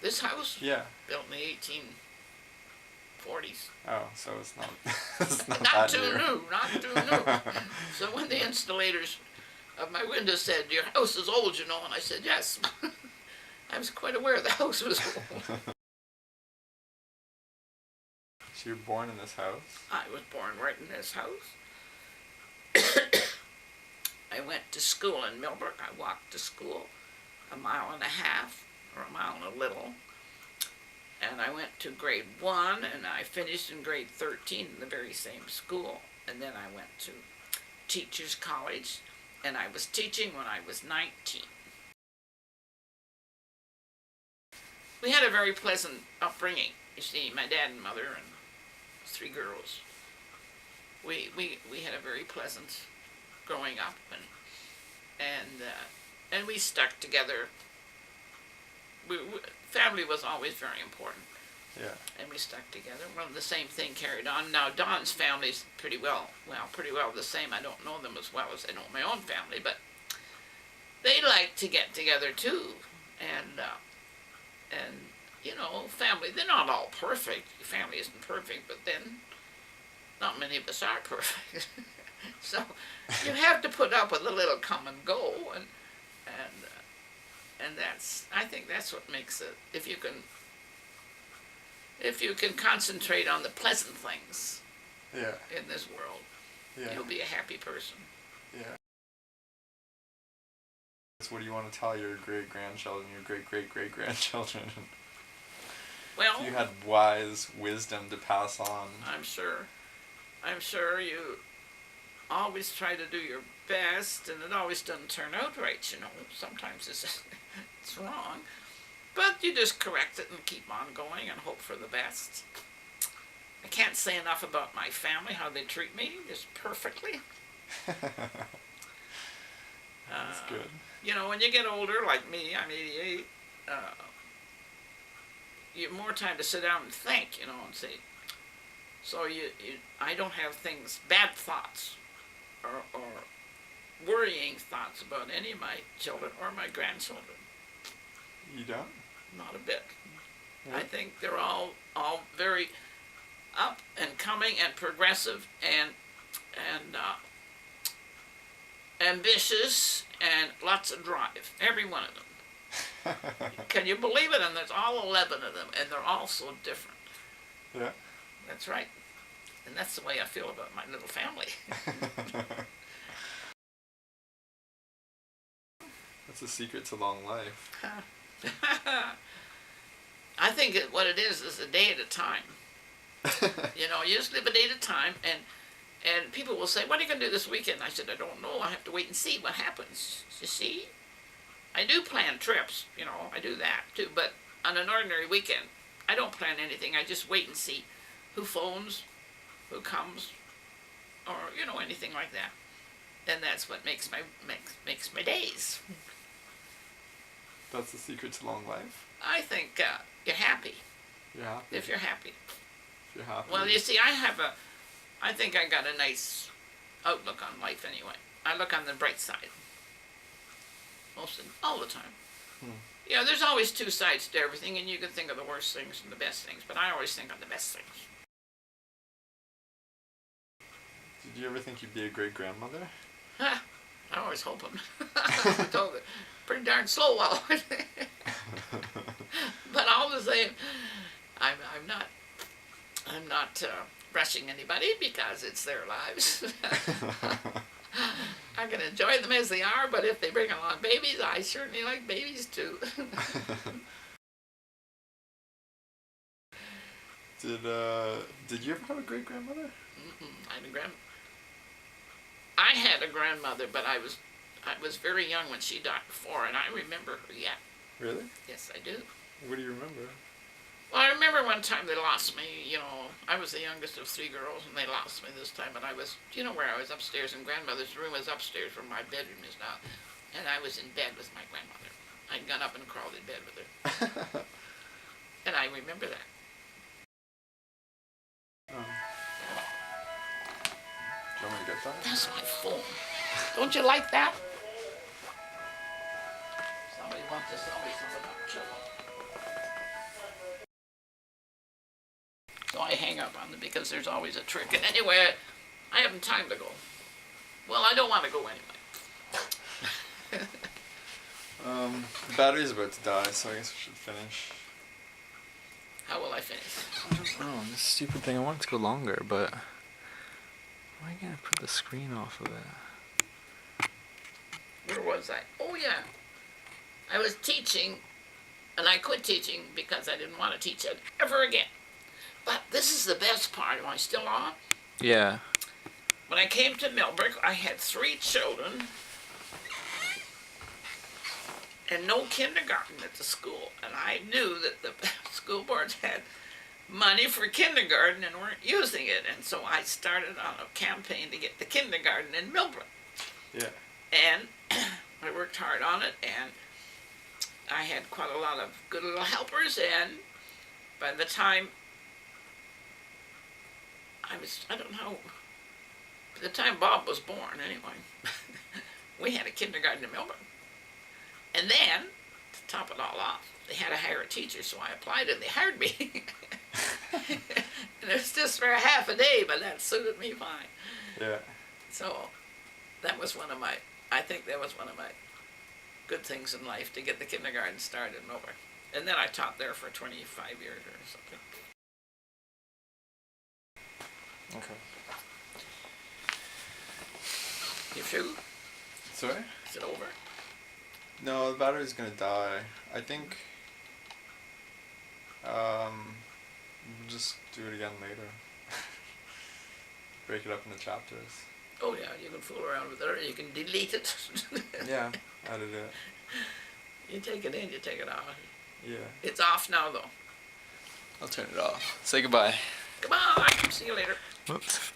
This house? Yeah. Built in the 1840s. Oh, so it's not, it's not Not that too new, not too new. So when the installators of my window said, "Your house is old, you know," and I said, "Yes." I was quite aware the house was old. So you were born in this house? I was born right in this house. I went to school in Millbrook. I walked to school 1.5 miles or 1 mile and a little. And I went to grade 1 and I finished in grade 13 in the very same school. And then I went to Teachers College and I was teaching when I was 19. We had a very pleasant upbringing. You see, my dad and mother and 3 girls. We had a very pleasant growing up, and we stuck together. Family was always very important. Yeah. And we stuck together. Well, the same thing carried on. Now Don's family's pretty well the same. I don't know them as well as I know my own family, but they like to get together too, and you know, family. They're not all perfect. Family isn't perfect, but then not many of us are perfect. So you have to put up with a little come and go, and that's, I think that's what makes it. If you can concentrate on the pleasant things, yeah, in this world, yeah, you'll be a happy person. Yeah. So what do you want to tell your great-grandchildren, your great-great-great-grandchildren? Well, if you had wise wisdom to pass on. I'm sure you always try to do your best, and it always doesn't turn out right, you know. Sometimes it's wrong. But you just correct it and keep on going and hope for the best. I can't say enough about my family, how they treat me, just perfectly. That's good. You know, when you get older, like me, I'm 88, you have more time to sit down and think, you know, and say, so I don't have bad thoughts, or worrying thoughts about any of my children or my grandchildren. You don't? Not a bit. Really? I think they're all very up and coming and progressive and ambitious and lots of drive. Every one of them. Can you believe it? And there's all 11 of them, and they're all so different. Yeah. That's right. And that's the way I feel about my little family. That's the secret to long life. I think what it is a day at a time. You know, you just live a day at a time, and people will say, "What are you going to do this weekend?" I said, "I don't know. I have to wait and see what happens." You see? I do plan trips, you know, I do that too, but on an ordinary weekend, I don't plan anything. I just wait and see who phones, who comes, or, you know, anything like that. And that's what makes my days. That's the secret to long life? I think you're happy. You're happy? If you're happy. If you're happy. Well, you see, I think I got a nice outlook on life anyway. I look on the bright side. All the time. You know, there's always 2 sides to everything, and you can think of the worst things and the best things, but I always think of the best things. Did you ever think you'd be a great-grandmother? I always hope I'm. I told it pretty darn slow while but all the same, I'm not rushing anybody because it's their lives. I can enjoy them as they are, but if they bring along babies, I certainly like babies too. Did you ever have a great-grandmother? I had a grandmother, but I was very young when she died before, and I remember her yet. Really? Yes, I do. What do you remember? Well, I remember one time they lost me, you know. I was the youngest of 3 girls, and they lost me this time, and I was, you know where I was upstairs, and grandmother's room was upstairs where my bedroom is now, and I was in bed with my grandmother. I'd gone up and crawled in bed with her. And I remember that. Do you want me to get that? That's my phone. Don't you like that? Somebody wants to tell me something about children. So I hang up on them because there's always a trick. And anyway, I haven't time to go. Well, I don't want to go anyway. The battery's about to die, so I guess we should finish. How will I finish? I don't know, this stupid thing, I want it to go longer, but why can't I put the screen off of it? Where was I? Oh, yeah. I was teaching, and I quit teaching because I didn't want to teach it ever again. But this is the best part. Am I still on? Yeah. When I came to Millbrook, I had 3 children and no kindergarten at the school. And I knew that the school boards had money for kindergarten and weren't using it. And so I started on a campaign to get the kindergarten in Millbrook. Yeah. And I worked hard on it, and I had quite a lot of good little helpers. And by the time I don't know, by the time Bob was born, anyway, we had a kindergarten in Millbrook. And then, to top it all off, they had to hire a teacher, so I applied and they hired me. And it was just for a half a day, but that suited me fine. Yeah. So that was I think that was one of my good things in life, to get the kindergarten started in Millbrook. And then I taught there for 25 years or something. Okay. You through? Sorry? Is it over? No, the battery's gonna die. I think we'll just do it again later. Break it up into chapters. Oh yeah, you can fool around with it, or you can delete it. Yeah, edit it. You take it in, you take it out. Yeah. It's off now though. I'll turn it off. Say goodbye. Come on, see you later. Whoops.